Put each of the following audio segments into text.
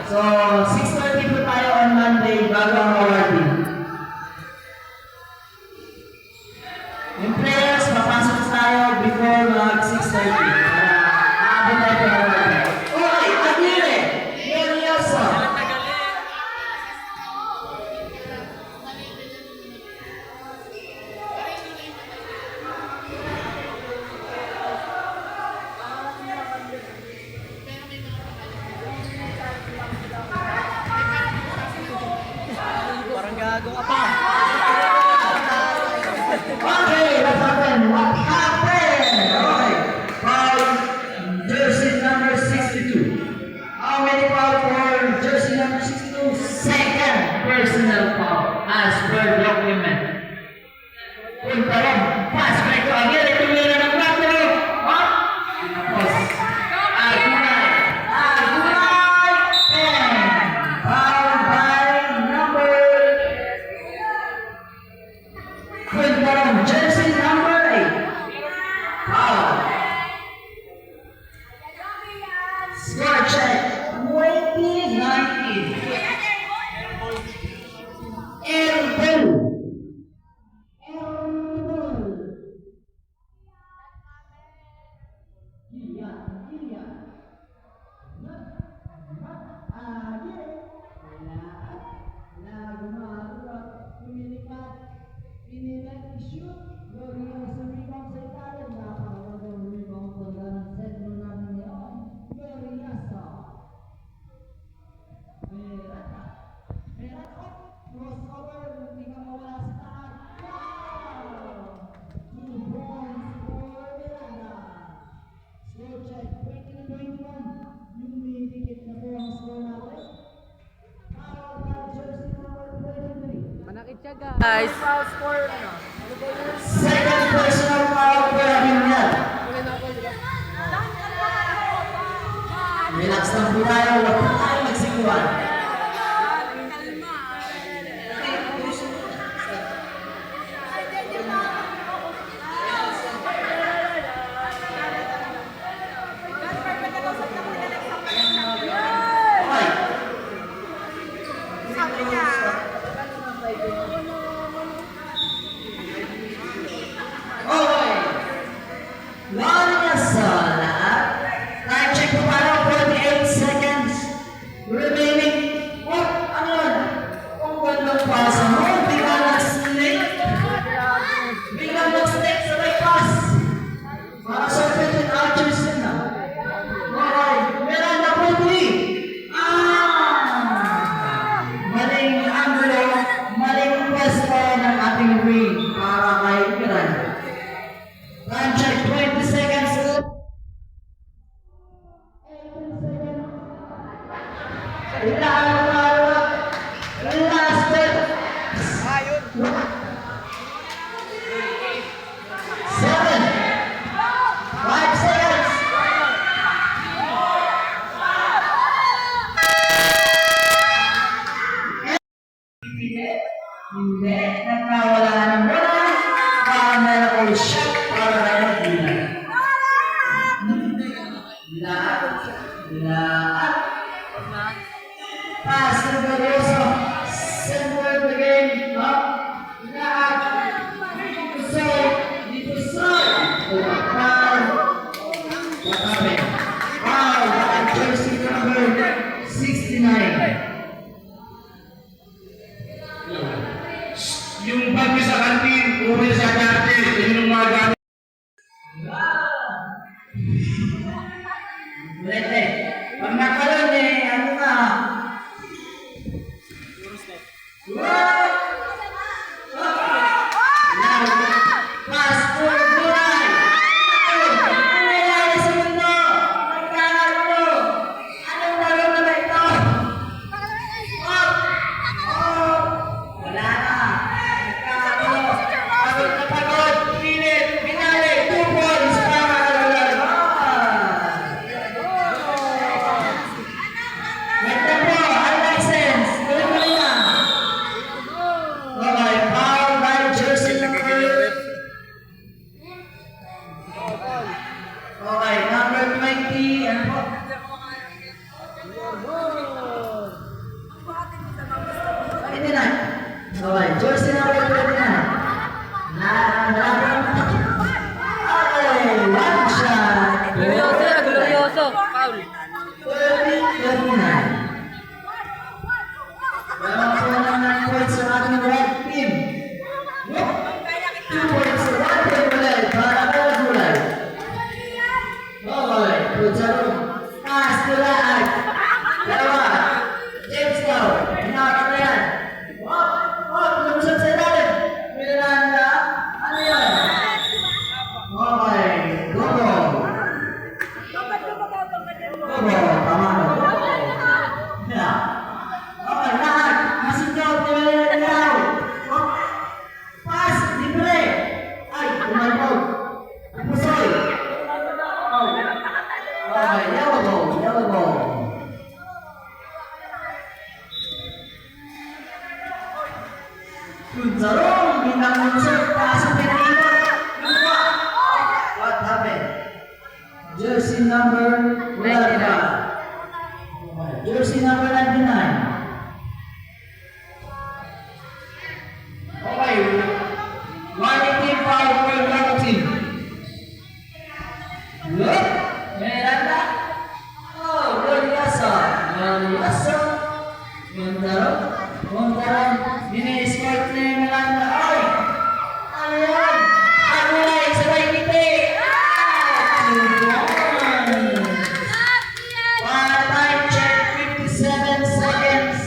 So, 6:30 po tayo on Monday bago ang awarding. Yung prayers, papasok tayo before mag 6:30 para aabot tayo sa awarding. Uy! Aguirre! Nervioso! Gago ka pa. Okay, what happened? What happened? Okay. Foul, jersey number 62. How many foul for jersey number 62? Second personal foul as per document. Punta rin. Pass back to Aguirre. Tumira ng plato. What? Tapos. Aguirre. Aguirre. 10. Foul by number jersey number 8. Foul. Score check. 2019. Elbow. Manakit siya, guys. Second personal foul for Aguirre. Relax lang po tayo. Huwag po tayo magsikuan. Remaining Hindi, nagkawala ng bola. Meron ko shot para tayo gulay. Lahat. Pass to Barroso. Center the game. Up. Lahat. Dito side. Foul. What happened? Foul. At jersey number 69. Yung bago sa kantin, uri sa dati, yun yung mga gamit. Ulit. Pag nakalun ano na. Wow! Now, pass to Buray. Ano nangyayari sa mundo? Nagkakagulo. Anong laro na ba ito? Oh! Oh! Wala na. Nagkakagulo. Pagod na pagod. Pilit. Pinali. 2 points para Lalaban. Ganda po. Unlicensed. Tuloy na. Okay, foul by jersey number. Okay, number 20. Ano po? 29. Okay, jersey number 29. Okay, one shot. Glorioso na, glorioso. Foul. 30-39. Meron po ng 9 points sa ating red team. 2 points sa ating gulay para kay Gulay. Okay, good sa room. Pass to Laag. Dalawa. James Dow. Hinakot na yan. Lumusot sa ilalim. Miranda. Ano yan? Okay, Gogo. Gogo, tama na. Yeah. Okay, Laag. Masindaw. Tinalaw. Pass. Libre. Ay, tumalbog. Pusoy. Okay, yellow ball. Yellow ball. Tunzarong, bintang lumusot, pasok pinakikot. What happened? Jersey number 11. Jersey number 99. Okay, one team foul for one team. Look, Miranda. Oh, Glorioso. Glorioso. Montaro. Dine-escort na yung Miranda. Ay! Ano yan? Ano yan? Sabay kiti! One-time check, 57 seconds.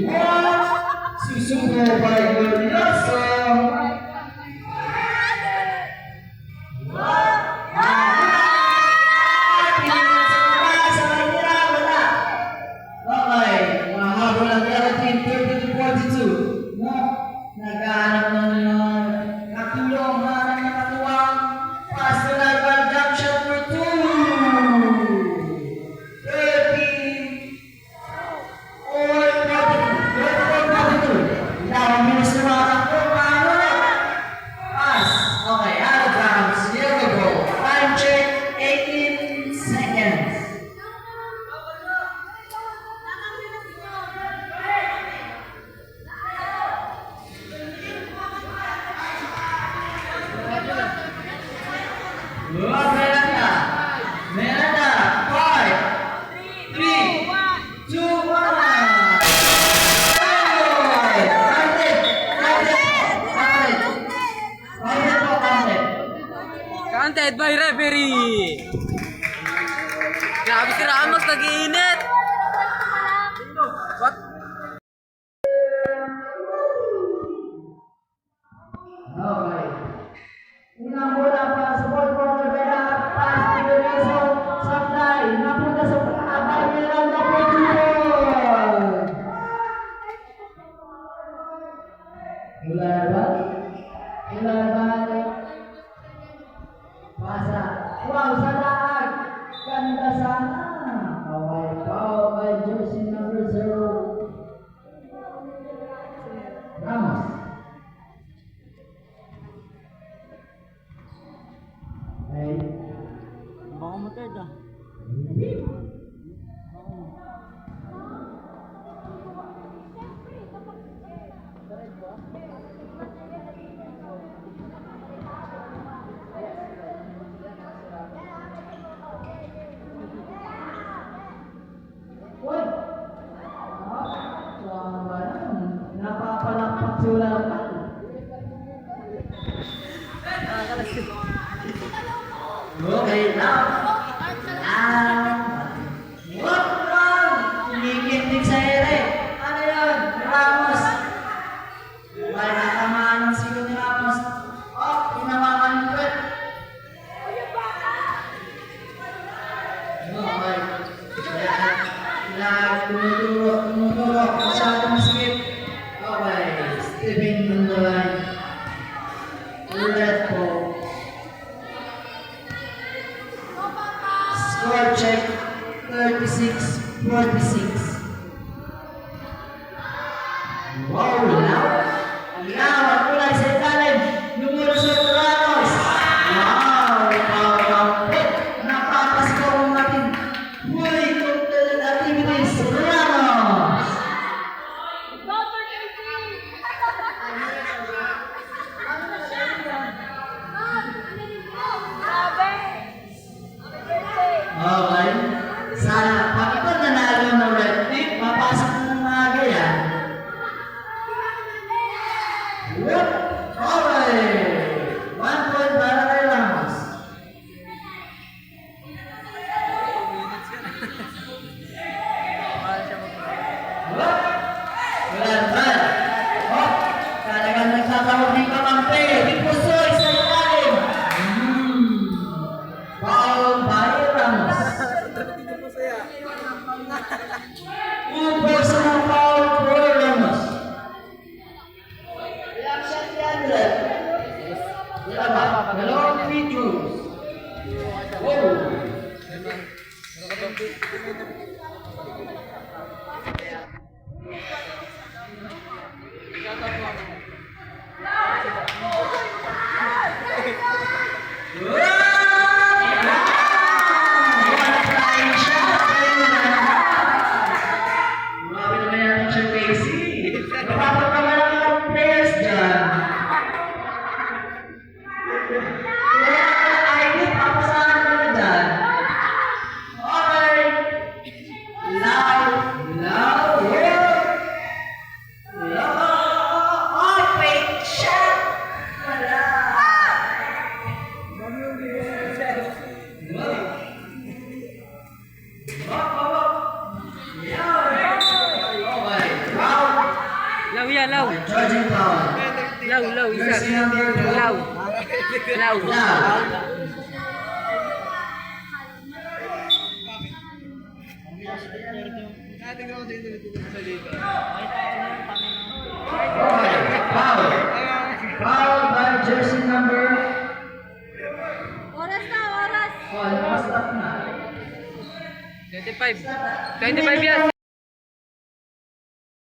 One. Susuko by Glorioso. Okay, mahabol ang yellow team, 30-42. No, naghahanap ng katulong, hanap ng katuwang. Pass to Laban, jump shot for 2. 30. Or 34-42. Dalawang minutes na mga takbo, paano na? Pass. Okay, out of bounds. Yellow goal. Time check, 18 seconds. Miranda. Miranda. 5, 3, 2, 1. Counted by referee. Grabe si Ramos, nag-iinit. What? Okay. Unang bola para sa ball corner kaya pass to Glorioso. Supply. Napunta sa pagkakabay Miranda po yun. Mula ba? Pasa. Wow, sa laag. Ganda sana. Okay. Napapalakpak si wala pa. Okay, now. What wrong? Kumikintig sa ere. Ano yun? Ramos. May natamaan ng silo ni Ramos. Oh, tinamaan yung kwet. Okay. Tumuturo. Masyadong skip. Okay. Stepping on the line. Ulit po. Score check. 36-46. Wow, now. Now, ang kulay sa ilalim. Numero sa Ramos. Wow, napapasko ang ating huli content activities. Ramos. Okay. Sana, pag ito nanalo ng red tip, mapasok na ng mga gaya. Whoop! Okay. 1 point para kay Ramos. Whoop! Wala na. Oh, talagang nagtatawag ng kakampi. Di pusoy sa ilalim. Foul by Ramos. Personal foul for Ramos. Reaction 300. Wala ba? Dalawang free throws. Wow. Flying shot. Grabe naman yan siya, Casey. Napapagawa lang ang players dyan. Wala ka ID, papasahan ka na dyan. Okay. Loud. Oh, fake shot. Wala. Okay. Foul. Law yan, law. Charging foul. Law, isa. Jersey number Law. Law. Loud. Okay, foul. Foul by jersey number. Oras na, oras. Oh, nakastop na. 25. 25 yan.